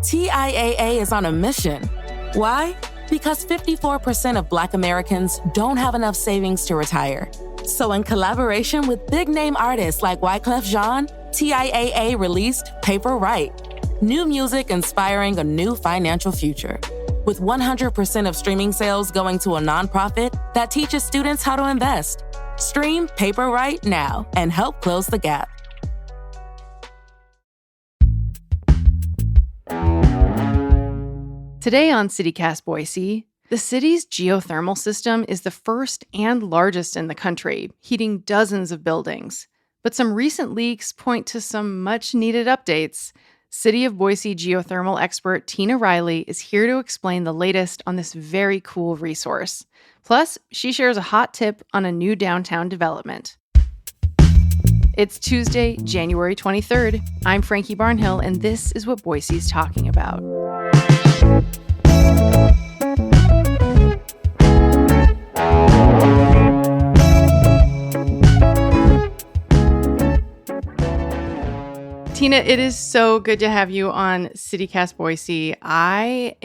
TIAA is on a mission. Why? Because 54% of Black Americans don't have enough savings to retire. So in collaboration with big-name artists like Wyclef Jean, TIAA released Paper Right, new music inspiring a new financial future. With 100% of streaming sales going to a nonprofit that teaches students how to invest. Stream Paper Right now and help close the gap. Today on CityCast Boise, the city's geothermal system is the first and largest in the country, heating dozens of buildings. But some recent leaks point to some much-needed updates. City of Boise geothermal expert Tina Riley is here to explain the latest on this very cool resource. Plus, she shares a hot tip on a new downtown development. It's Tuesday, January 23rd. I'm Frankie Barnhill, and this is what Boise's talking about. Tina, it is so good to have you on CityCast Boise. I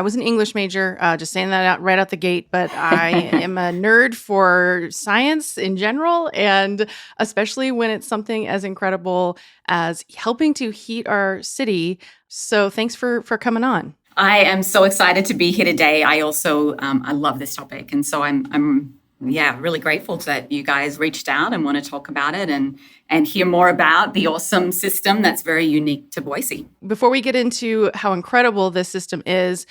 was an English major, just saying that out right out the gate, but I am a nerd for science in general, and especially when it's something as incredible as helping to heat our city. So thanks for coming on. I am so excited to be here today. I also, I love this topic. And so I'm really grateful that you guys reached out and want to talk about it and hear more about the awesome system that's very unique to Boise. Before we get into how incredible this system is,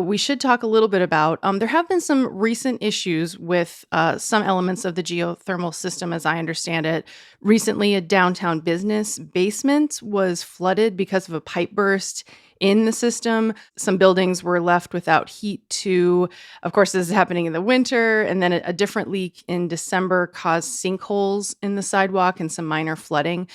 we should talk a little bit about, there have been some recent issues with some elements of the geothermal system, as I understand it. Recently, a downtown business basement was flooded because of a pipe burst in the system. Some buildings were left without heat too. Of course, this is happening in the winter. And then a different leak in December caused sinkholes in the sidewalk and some minor flooding.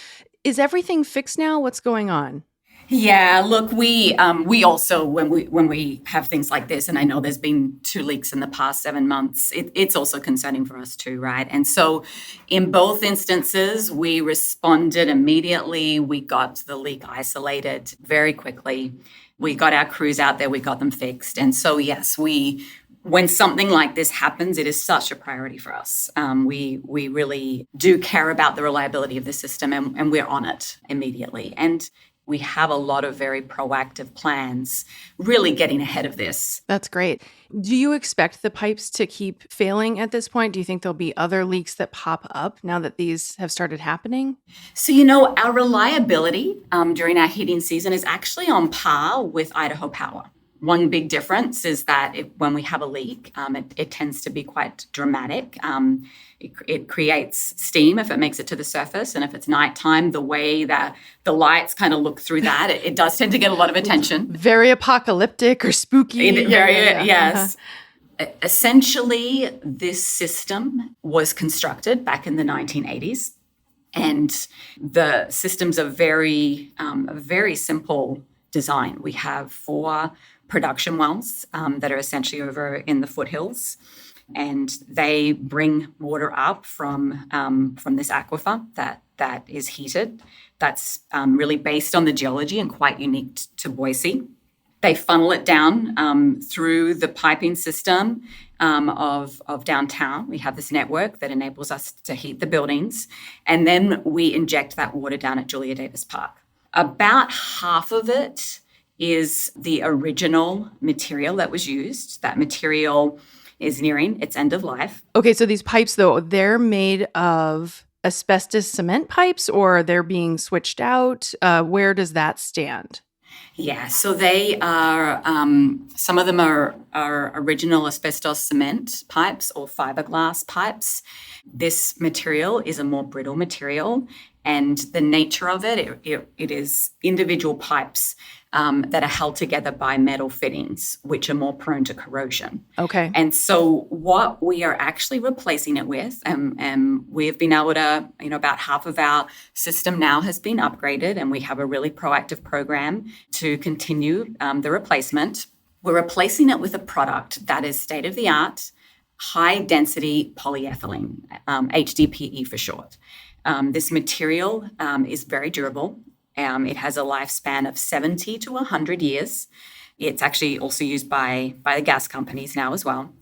Is everything fixed now? What's going on? Yeah, look, we also, when we have things like this, and I know there's been 2 leaks in the past 7 months, it's also concerning for us too, right? And so in both instances, we responded immediately. We got the leak isolated very quickly. We got our crews out there. We got them fixed. And so, yes, when something like this happens, it is such a priority for us. We really do care about the reliability of the system, and we're on it immediately. And we have a lot of very proactive plans, really getting ahead of this. That's great. Do you expect the pipes to keep failing at this point? Do you think there'll be other leaks that pop up now that these have started happening? So, our reliability during our heating season is actually on par with Idaho Power. One big difference is that when we have a leak, it tends to be quite dramatic. It creates steam if it makes it to the surface. And if it's nighttime, the way that the lights kind of look through that, it does tend to get a lot of attention. Very apocalyptic or spooky. Yes. Essentially, this system was constructed back in the 1980s. And the system's a very simple design. We have 4 production wells that are essentially over in the foothills, and they bring water up from this aquifer that is heated. That's really based on the geology and quite unique to Boise. They funnel it down through the piping system of downtown. We have this network that enables us to heat the buildings, and then we inject that water down at Julia Davis Park. About half of it is the original material that was used. That material is nearing its end of life. Okay, so these pipes, though, they're made of asbestos cement pipes, or they're being switched out? Where does that stand? Yeah, so they are, some of them are original asbestos cement pipes or fiberglass pipes. This material is a more brittle material, and the nature of it is individual pipes that are held together by metal fittings, which are more prone to corrosion. Okay. And so what we are actually replacing it with, and we've been able to, about half of our system now has been upgraded, and we have a really proactive program to continue the replacement. We're replacing it with a product that is state-of-the-art, high-density polyethylene, HDPE for short. This material is very durable. It has a lifespan of 70 to 100 years. It's actually also used by the gas companies now as well.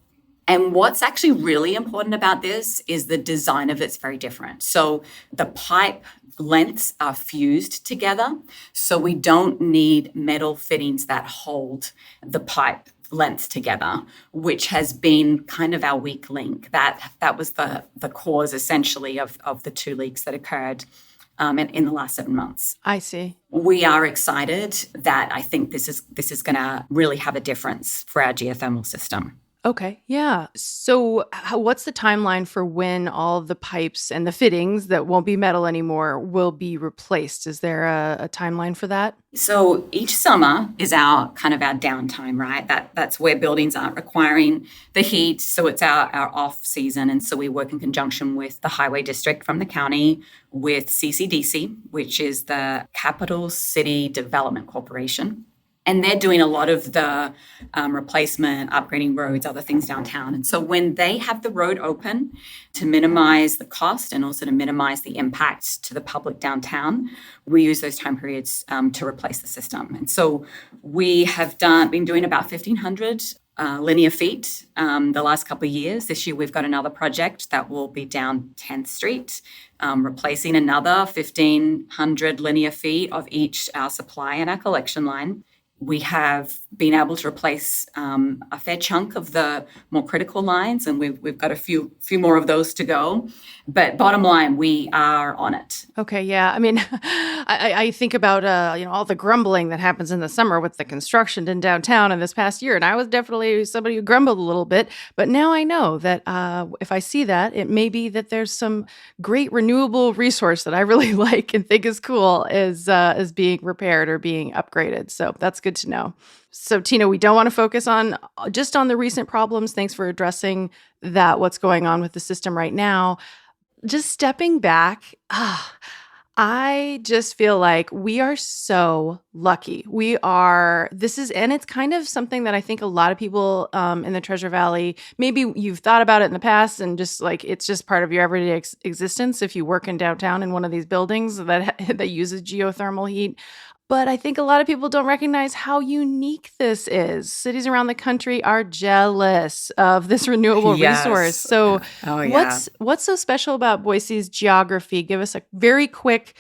And what's actually really important about this is the design of it's very different. So the pipe lengths are fused together. So we don't need metal fittings that hold the pipe lengths together, which has been kind of our weak link. That was the cause essentially of the 2 leaks that occurred in the last 7 months. I see. We are excited that I think this is going to really have a difference for our geothermal system. Okay. Yeah. So what's the timeline for when all of the pipes and the fittings that won't be metal anymore will be replaced? Is there a timeline for that? So each summer is our downtime, right? That's where buildings aren't requiring the heat. So it's our off season. And so we work in conjunction with the highway district from the county, with CCDC, which is the Capital City Development Corporation. And they're doing a lot of the replacement, upgrading roads, other things downtown. And so when they have the road open to minimize the cost and also to minimize the impact to the public downtown, we use those time periods to replace the system. And so we have been doing about 1,500 linear feet the last couple of years. This year, we've got another project that will be down 10th Street, replacing another 1,500 linear feet of each our supply and our collection line. We have been able to replace a fair chunk of the more critical lines, and we've got a few more of those to go. But bottom line, we are on it. Okay, yeah. I mean, I think about all the grumbling that happens in the summer with the construction in downtown in this past year, and I was definitely somebody who grumbled a little bit. But now I know that if I see that, it may be that there's some great renewable resource that I really like and think is cool is being repaired or being upgraded. So that's good to know. So Tina, we don't want to focus on just on the recent problems. Thanks for addressing that, what's going on with the system right now. Just stepping back, I just feel like we are so lucky. And it's kind of something that I think a lot of people in the Treasure Valley, maybe you've thought about it in the past and just like, it's just part of your everyday existence if you work in downtown in one of these buildings that uses geothermal heat. But I think a lot of people don't recognize how unique this is. Cities around the country are jealous of this renewable resource. So what's so special about Boise's geography? Give us a very quick,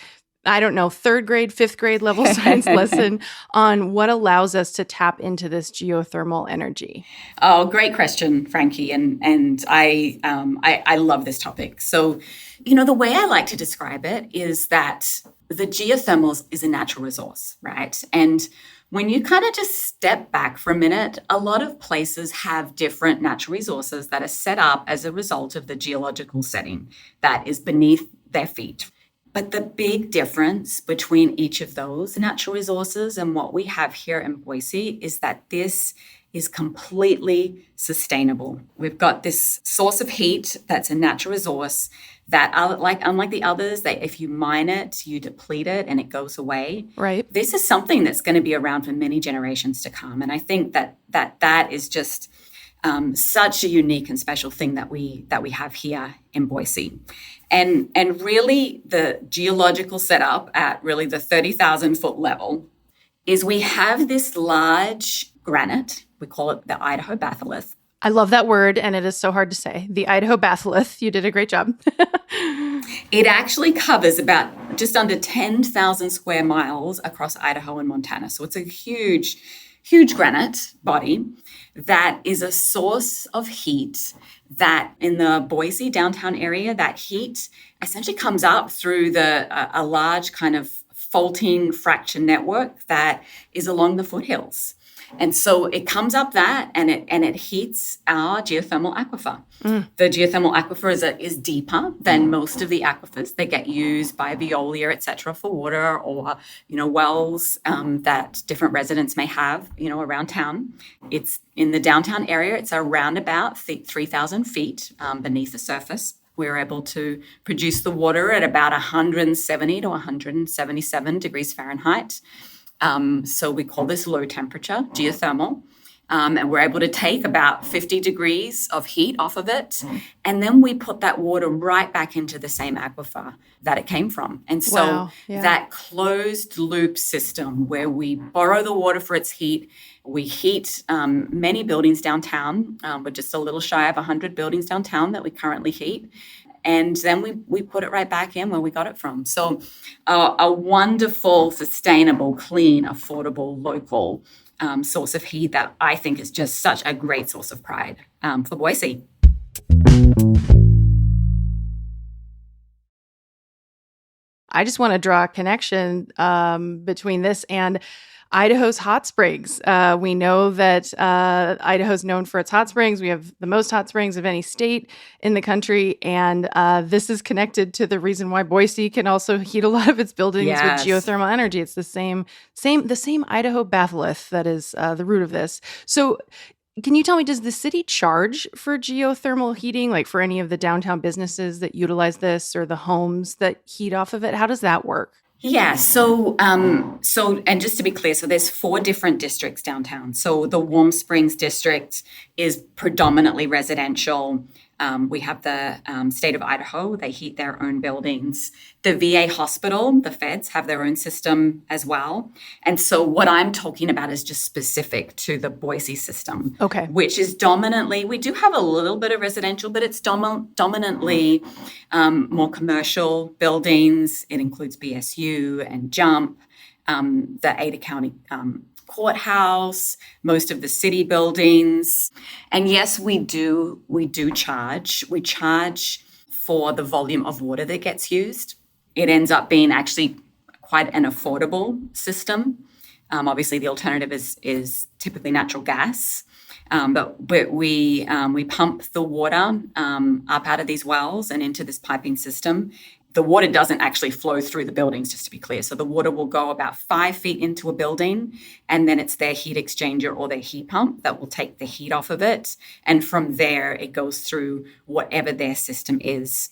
I don't know, 3rd grade, 5th grade level science lesson on what allows us to tap into this geothermal energy. Oh, great question, Frankie. And I love this topic. So, the way I like to describe it is that the geothermal is a natural resource, right? And when you kind of just step back for a minute, a lot of places have different natural resources that are set up as a result of the geological setting that is beneath their feet. But the big difference between each of those natural resources and what we have here in Boise is that this is completely sustainable. We've got this source of heat that's a natural resource that, unlike the others, that if you mine it, you deplete it and it goes away. Right. This is something that's going to be around for many generations to come. And I think that is just such a unique and special thing that we have here in Boise. And really the geological setup at really the 30,000 foot level is we have this large granite. We call it the Idaho batholith. I love that word, and it is so hard to say. The Idaho batholith. You did a great job. It actually covers about just under 10,000 square miles across Idaho and Montana. So it's a huge granite body that is a source of heat that in the Boise downtown area, that heat essentially comes up through a large kind of faulting fracture network that is along the foothills. And so it comes up that and it heats our geothermal aquifer. The geothermal aquifer is deeper than most of the aquifers that get used by Veolia, et cetera, for water or, wells that different residents may have, around town. It's in the downtown area. It's around about 3,000 feet beneath the surface. We're able to produce the water at about 170 to 177 degrees Fahrenheit. So we call this low temperature geothermal. and we're able to take about 50 degrees of heat off of it. And then we put that water right back into the same aquifer that it came from. And so Wow. Yeah. that closed loop system where we borrow the water for its heat, we heat many buildings downtown. We're just a little shy of 100 buildings downtown that we currently heat. And then we put it right back in where we got it from. So a wonderful, sustainable, clean, affordable, local source of heat that I think is just such a great source of pride for Boise. I just want to draw a connection between this and Idaho's hot springs. We know that Idaho's known for its hot springs. We have the most hot springs of any state in the country. And this is connected to the reason why Boise can also heat a lot of its buildings with geothermal energy. It's the same Idaho batholith that is the root of this. So can you tell me, does the city charge for geothermal heating, like for any of the downtown businesses that utilize this or the homes that heat off of it? How does that work? Yeah. So and just to be clear, so there's 4 different districts downtown. So the Warm Springs district is predominantly residential. We have the state of Idaho. They heat their own buildings. The VA hospital, the feds, have their own system as well. And so what I'm talking about is just specific to the Boise system, Okay. which is dominantly, we do have a little bit of residential, but it's dominantly more commercial buildings. It includes BSU and Jump, the Ada County courthouse, most of the city buildings. And yes, we do charge. We charge for the volume of water that gets used. It ends up being actually quite an affordable system. Obviously, the alternative is typically natural gas. But we pump the water up out of these wells and into this piping system. The water doesn't actually flow through the buildings, just to be clear. So the water will go about 5 feet into a building, and then it's their heat exchanger or their heat pump that will take the heat off of it. And from there, it goes through whatever their system is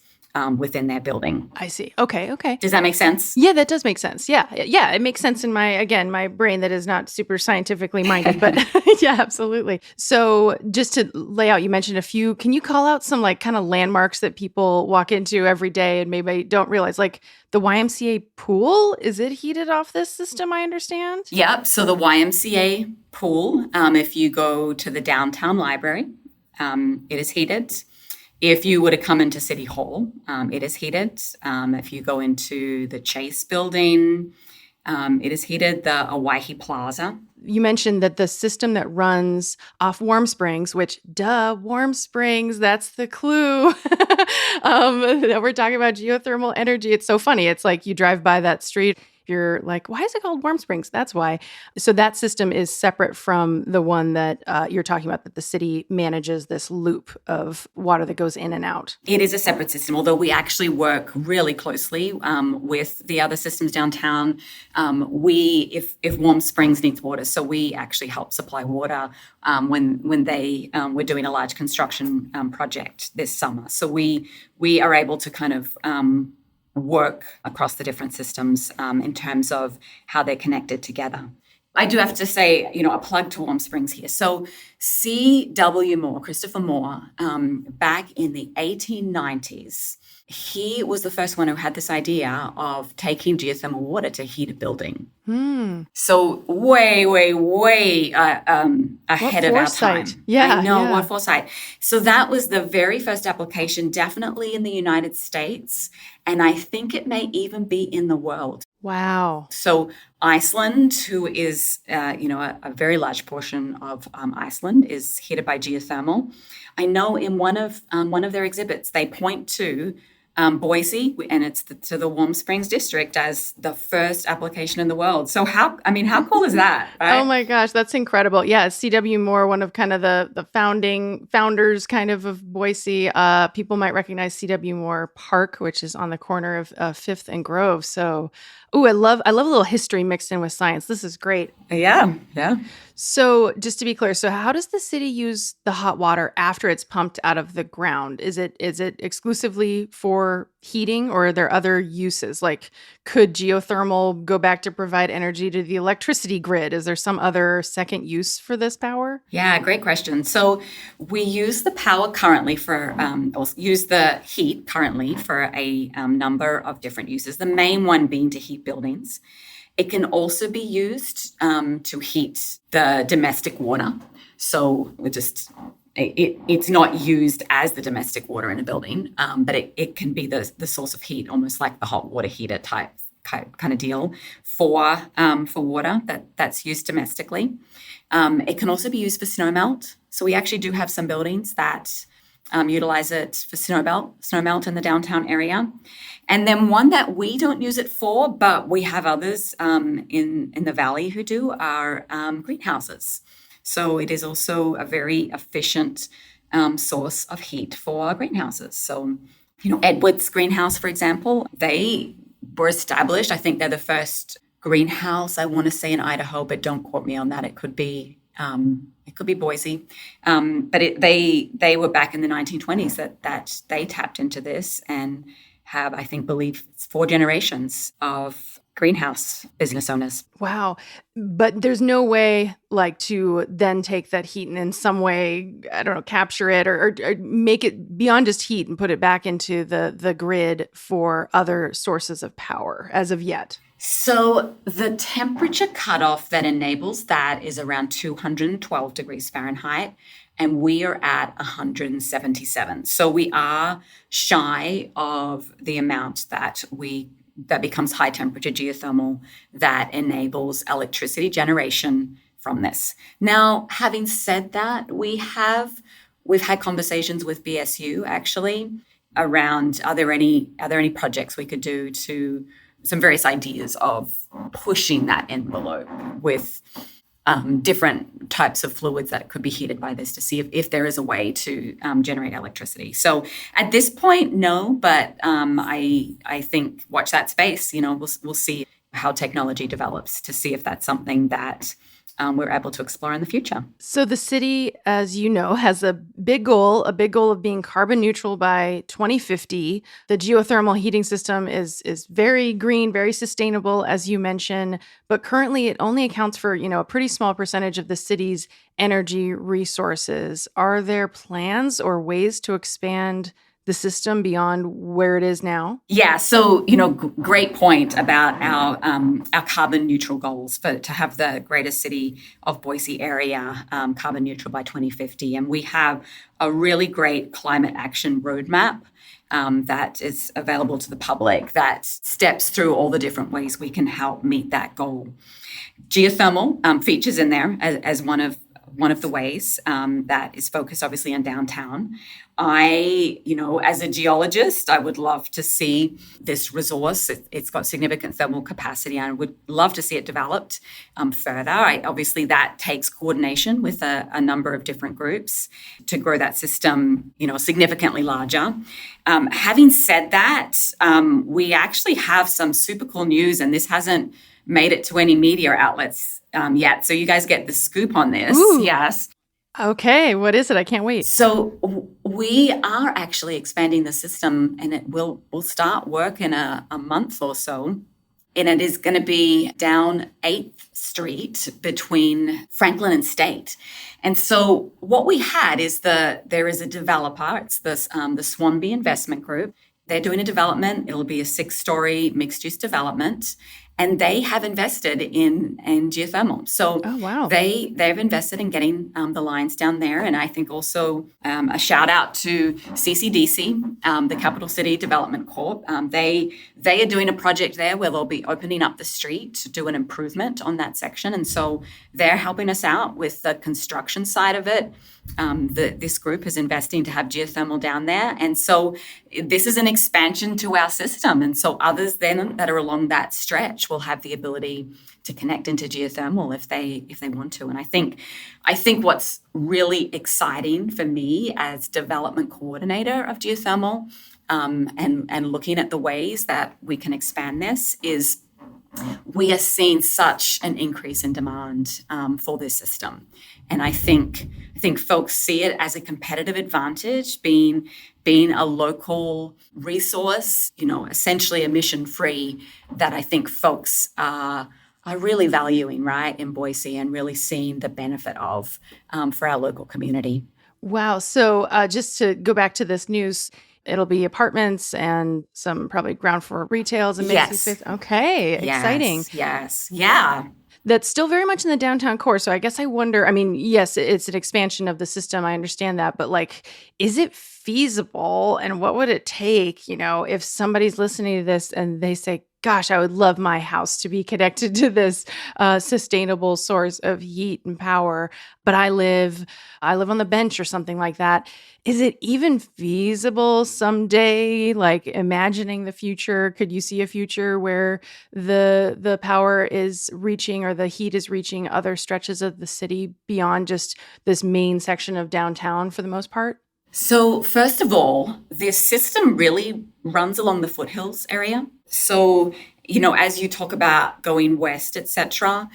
within their building. I see. Okay. Does that make sense? Yeah, that does make sense. Yeah, it makes sense in my brain that is not super scientifically minded, but yeah, absolutely. So just to lay out, you mentioned a few. Can you call out some like kind of landmarks that people walk into every day and maybe don't realize, like the YMCA pool? Is it heated off this system, I understand? Yep. So the YMCA pool, if you go to the downtown library, it is heated. If you were to come into City Hall, it is heated. If you go into the Chase building, it is heated. The Owyhee Plaza. You mentioned that the system that runs off Warm Springs, which, Warm Springs, that's the clue. That we're talking about geothermal energy. It's so funny. It's like you drive by that street, you're like, why is it called Warm Springs? That's why. So that system is separate from the one that you're talking about, that the city manages this loop of water that goes in and out. It is a separate system, although we actually work really closely with the other systems downtown. If Warm Springs needs water, so we actually help supply water when they were doing a large construction project this summer. So we are able to kind of work across the different systems in terms of how they're connected together. I do have to say, a plug to Warm Springs here. So C.W. Moore, Christopher Moore, back in the 1890s, he was the first one who had this idea of taking geothermal water to heat a building. So way, way, way ahead of our time. Yeah, I know, what foresight. So that was the very first application, definitely in the United States. And I think it may even be in the world. Wow. So Iceland, who is, a very large portion of Iceland is heated by geothermal. I know in one of their exhibits, they point to Boise, and it's to the Warm Springs district as the first application in the world. So how cool is that? Right? Oh my gosh, that's incredible. Yeah, C.W. Moore, one of kind of the founders kind of Boise. People might recognize C.W. Moore Park, which is on the corner of 5th and Grove. So, I love a little history mixed in with science. This is great. Yeah. So just to be clear, so how does the city use the hot water after it's pumped out of the ground? Is it exclusively for heating, or are there other uses? Like, could geothermal go back to provide energy to the electricity grid? Is there some other second use for this power? Yeah, great question. So we use the power currently or use the heat currently for a number of different uses. The main one being to heat buildings. It can also be used to heat the domestic water. So it's not used as the domestic water in a building, but it can be the source of heat, almost like the hot water heater type kind of deal for water that's used domestically. It can also be used for snowmelt. So we actually do have some buildings that utilize it for snowmelt in the downtown area. And then one that we don't use it for, but we have others in the valley who do, are greenhouses. So it is also a very efficient source of heat for greenhouses. So, Edwards Greenhouse, for example, they were established. I think they're the first greenhouse, I want to say, in Idaho, but don't quote me on that. It could be Boise. But they were back in the 1920s that they tapped into this and have, believe it's 4 generations of greenhouse business owners. Wow. But there's no way to then take that heat and in some way, I don't know, capture it or make it beyond just heat and put it back into the grid for other sources of power as of yet. So the temperature cutoff that enables that is around 212 degrees Fahrenheit, and we are at 177. So we are shy of the amount that becomes high temperature geothermal that enables electricity generation from this. Now, having said that, we've had conversations with BSU actually around are there any projects we could do to some various ideas of pushing that envelope with different types of fluids that could be heated by this to see if there is a way to generate electricity. So at this point, no, but I think watch that space. We'll see how technology develops to see if that's something that we're able to explore in the future. So the city, as you know, has a big goal of being carbon neutral by 2050. The geothermal heating system is very green, very sustainable, as you mentioned, but currently it only accounts for, a pretty small percentage of the city's energy resources. Are there plans or ways to expand the system beyond where it is now? Yeah, so great point about our carbon neutral goals to have the greater city of Boise area carbon neutral by 2050, and we have a really great climate action roadmap that is available to the public that steps through all the different ways we can help meet that goal. Geothermal features in there as one of the ways that is focused obviously on downtown. As a geologist, I would love to see this resource. It's got significant thermal capacity, and I would love to see it developed further. Obviously, that takes coordination with a number of different groups to grow that system, significantly larger. Having said that, we actually have some super cool news, and this hasn't made it to any media outlets yet. So you guys get the scoop on this. Ooh. Yes. Okay, what is it? I can't wait. So we are actually expanding the system, and we'll start work in a month or so. And it is going to be down 8th Street between Franklin and State. And so what we had is there is a developer. It's the Swanby Investment Group. They're doing a development. It'll be a 6-story mixed-use development. And they have invested in geothermal. So oh, wow. They've invested in getting the lines down there. And I think also a shout out to CCDC, the Capital City Development Corp. They are doing a project there where they'll be opening up the street to do an improvement on that section. And so they're helping us out with the construction side of it. This group is investing to have geothermal down there. And so this is an expansion to our system. And so others then that are along that stretch will have the ability to connect into geothermal if they want to. And I think what's really exciting for me as development coordinator of geothermal and looking at the ways that we can expand this is we are seeing such an increase in demand for this system. And I think folks see it as a competitive advantage, being a local resource, essentially emission-free, that I think folks are really valuing, right, in Boise, and really seeing the benefit of for our local community. Wow. So just to go back to this news, it'll be apartments and some probably ground floor retails and mixed use Yes. space. Okay, exciting. Yes. Yeah. That's still very much in the downtown core. So I guess I wonder, I mean, yes, it's an expansion of the system. I understand that. But like, is it feasible? And what would it take, if somebody's listening to this and they say, gosh, I would love my house to be connected to this sustainable source of heat and power, but I live on the bench or something like that. Is it even feasible someday? Like imagining the future, could you see a future where the power is reaching or the heat is reaching other stretches of the city beyond just this main section of downtown for the most part? So first of all, this system really runs along the foothills area. So, as you talk about going west, et cetera,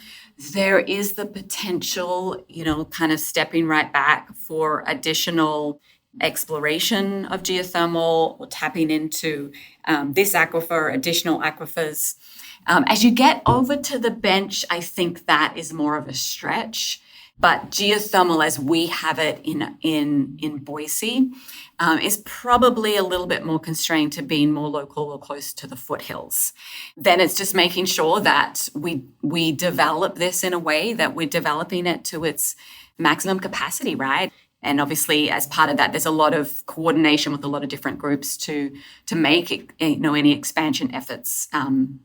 there is the potential, kind of stepping right back for additional exploration of geothermal or tapping into this aquifer, additional aquifers. As you get over to the bench, I think that is more of a stretch. But geothermal, as we have it in Boise, is probably a little bit more constrained to being more local or close to the foothills. Then it's just making sure that we develop this in a way that we're developing it to its maximum capacity, right? And obviously, as part of that, there's a lot of coordination with a lot of different groups to make it, any expansion efforts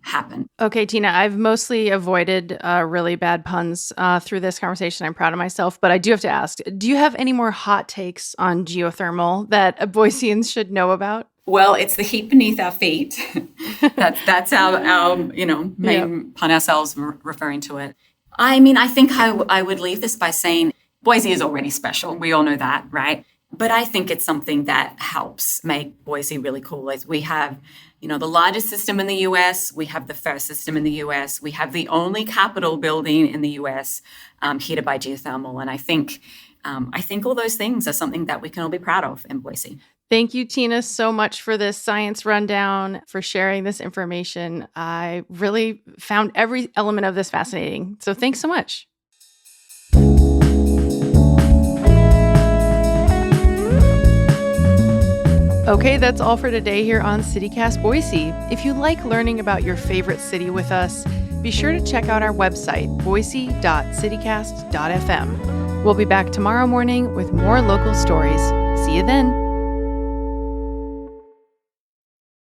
happen. Okay, Tina, I've mostly avoided really bad puns through this conversation. I'm proud of myself, but I do have to ask, do you have any more hot takes on geothermal that Boiseans should know about? Well, it's the heat beneath our feet. That's our main pun ourselves referring to it. I mean, I think I would leave this by saying Boise is already special. We all know that, right? But I think it's something that helps make Boise really cool. As we have, the largest system in the U.S. We have the first system in the U.S. We have the only Capitol building in the U.S. Heated by geothermal. And I think all those things are something that we can all be proud of in Boise. Thank you, Tina, so much for this science rundown, for sharing this information. I really found every element of this fascinating. So thanks so much. Okay, that's all for today here on CityCast Boise. If you like learning about your favorite city with us, be sure to check out our website, boise.citycast.fm. We'll be back tomorrow morning with more local stories. See you then.